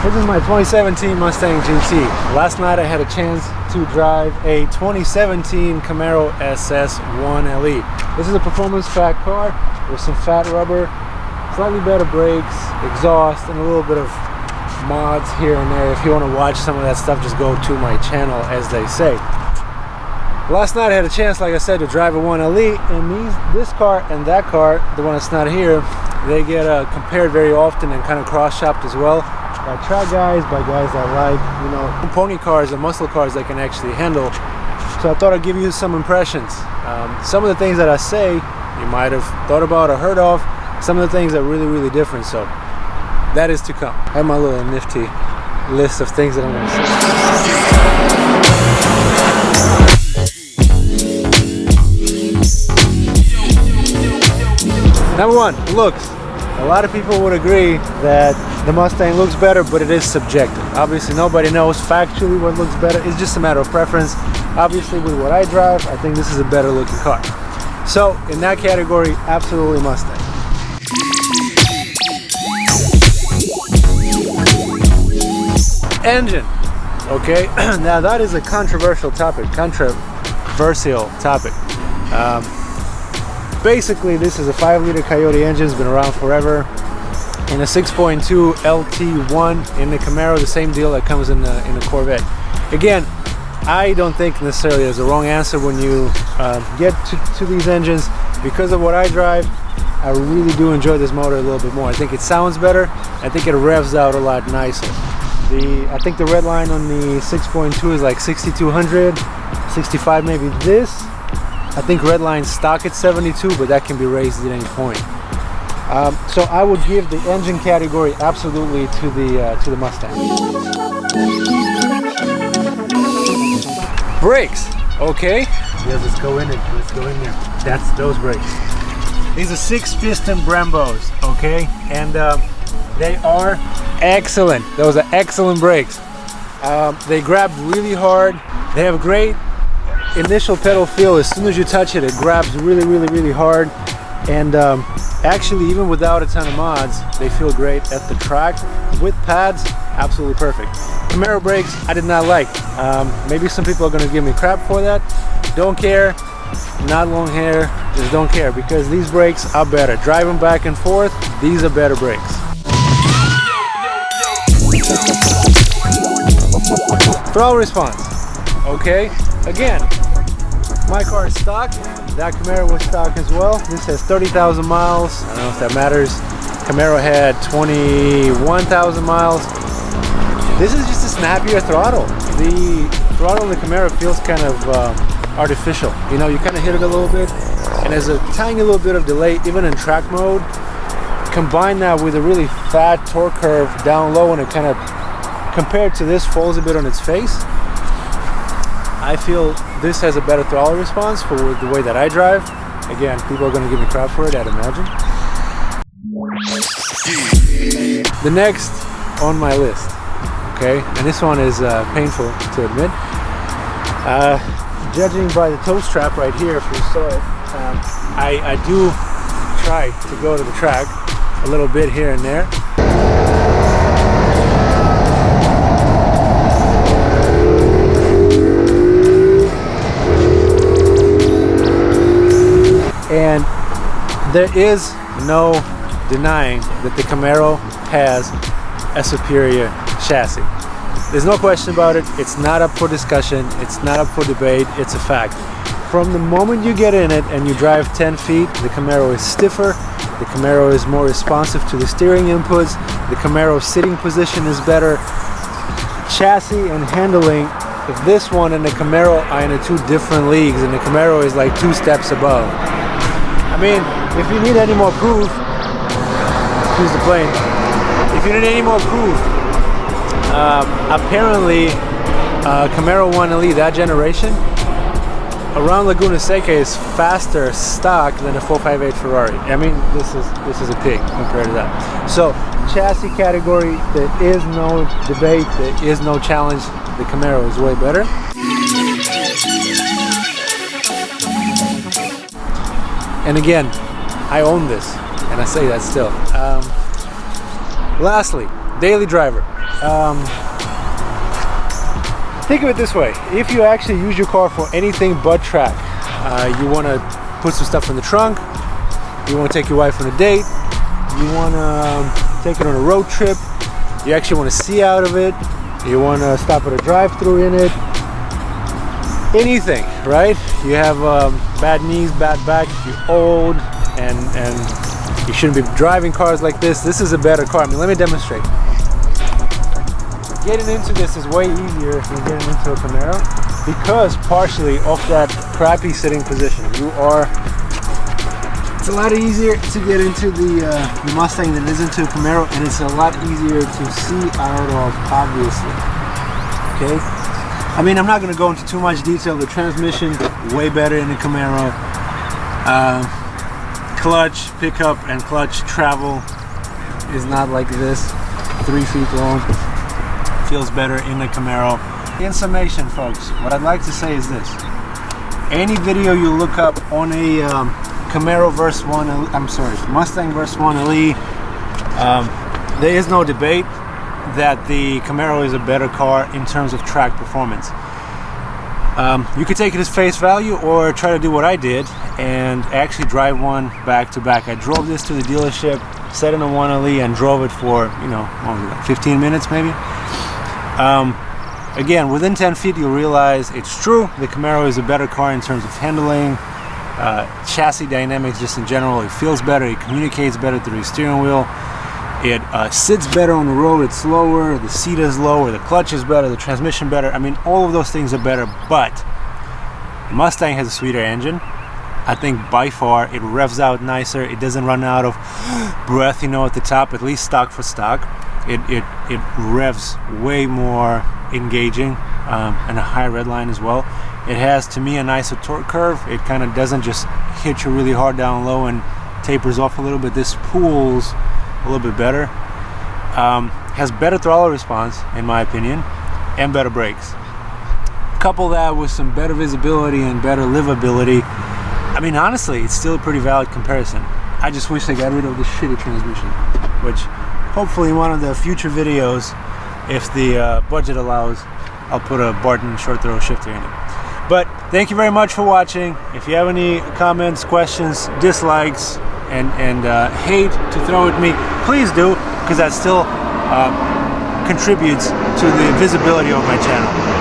This is my 2017 Mustang GT. Last night I had a chance to drive a 2017 Camaro SS1LE. This is a performance fat car with some fat rubber, slightly better brakes, exhaust, and a little bit of mods here and there. If you want to watch some of that stuff, just go to my channel, as they say. Last night I had a chance, like I said, to drive a 1LE, and this car and that car, the one that's not here, they get compared very often and kind of cross-shopped as well by track guys, by guys that like, you know, pony cars and muscle cars that can actually handle. So I thought I'd give you some impressions. Some of the things that I say you might have thought about or heard of. Some of the things are really, really different. So that is to come. I have my little nifty list of things that I'm going to say. Number one, looks. A lot of people would agree that the Mustang looks better, but it is subjective. Obviously, nobody knows factually what looks better. It's just a matter of preference. Obviously, with what I drive, I think this is a better looking car. So, in that category, absolutely Mustang. Engine. Okay, now that is a controversial topic. Basically, this is a 5-liter Coyote engine. It's been around forever. In a 6.2 LT1 in the Camaro, the same deal that comes in the Corvette. Again, I don't think necessarily there's a wrong answer when you get to these engines. Because of what I drive, I really do enjoy this motor a little bit more. I think it sounds better. I think it revs out a lot nicer. I think the red line on the 6.2 is like 6,200, 65 maybe. This, I think redline stock at 72, but that can be raised at any point. So I would give the engine category absolutely to the Mustang. Brakes, okay. Yes, let's go in there. That's those brakes. These are 6-piston Brembos, okay, and they are excellent. Those are excellent brakes. They grab really hard. They have great initial pedal feel. As soon as you touch it, it grabs really, really, really hard. And actually, even without a ton of mods, they feel great at the track. With pads, absolutely perfect. Camaro brakes, I did not like. Maybe some people are going to give me crap for that. Don't care. Not long hair. Just don't care, because these brakes are better. Driving back and forth, these are better brakes. Throttle response. Okay. Again, my car is stock. That Camaro was stock as well. This has 30,000 miles. I don't know if that matters. Camaro had 21,000 miles. This is just a snappier throttle. The throttle in the Camaro feels kind of artificial. You know, you kind of hit it a little bit, and there's a tiny little bit of delay, even in track mode. Combine that with a really fat torque curve down low, and it kind of, compared to this, falls a bit on its face. I feel this has a better throttle response for the way that I drive. Again, people are going to give me crap for it, I'd imagine. The next on my list, okay, and this one is painful to admit. Judging by the toe strap right here, if you saw it, I do try to go to the track a little bit here and there. And there is no denying that the Camaro has a superior chassis. There's no question about it. It's not up for discussion. It's not up for debate. It's a fact. From the moment you get in it and you drive 10 feet, the Camaro is stiffer. The Camaro is more responsive to the steering inputs. The Camaro sitting position is better. Chassis and handling, this one and the Camaro are in two different leagues, and the Camaro is like 2 steps above. I mean, if you need any more proof, excuse the plane, if you need any more proof, apparently Camaro 1LE, that generation, around Laguna Seca is faster stock than a 458 Ferrari. I mean, this is a pig compared to that. So, chassis category, there is no debate, there is no challenge. The Camaro is way better. And again, I own this, and I say that still. Lastly, daily driver. think of it this way. If you actually use your car for anything but track, you want to put some stuff in the trunk, you want to take your wife on a date, you want to take it on a road trip, you actually want to see out of it, you want to stop at a drive-through in it, anything, right? You have bad knees, bad back, if you're old, and you shouldn't be driving cars like this. This is a better car. I mean, let me demonstrate. Getting into this is way easier than getting into a Camaro because partially off that crappy sitting position. It's a lot easier to get into the Mustang than it is into a Camaro, and it's a lot easier to see out of, obviously. Okay? I mean, I'm not going to go into too much detail. The transmission, way better in the Camaro. Clutch, pickup, and clutch travel is not like this. 3 feet long. Feels better in the Camaro. In summation, folks, what I'd like to say is this. Any video you look up on a Camaro versus Mustang versus 1LE, there is no debate that the Camaro is a better car in terms of track performance. You could take it as face value or try to do what I did and actually drive one back to back. I drove this to the dealership, set in a 1LE, and drove it for, you know, what was it, like 15 minutes maybe? Again, within 10 feet you'll realize it's true. The Camaro is a better car in terms of handling, chassis dynamics just in general. It feels better, it communicates better through the steering wheel. It sits better on the road, it's slower, the seat is lower, the clutch is better, the transmission better. I mean, all of those things are better, but the Mustang has a sweeter engine. I think by far it revs out nicer, it doesn't run out of breath, you know, at the top, at least stock for stock. It revs way more engaging, and a high red line as well. It has, to me, a nicer torque curve. It kind of doesn't just hit you really hard down low and tapers off a little bit. This pulls a little bit better. Has better throttle response, in my opinion, and better brakes. Couple that with some better visibility and better livability. I mean, honestly, it's still a pretty valid comparison. I just wish they got rid of the shitty transmission, which hopefully in one of the future videos, if the budget allows, I'll put a Barton short throw shifter in it. But thank you very much for watching. If you have any comments, questions, dislikes, and hate to throw at me, please do, because that still contributes to the visibility of my channel.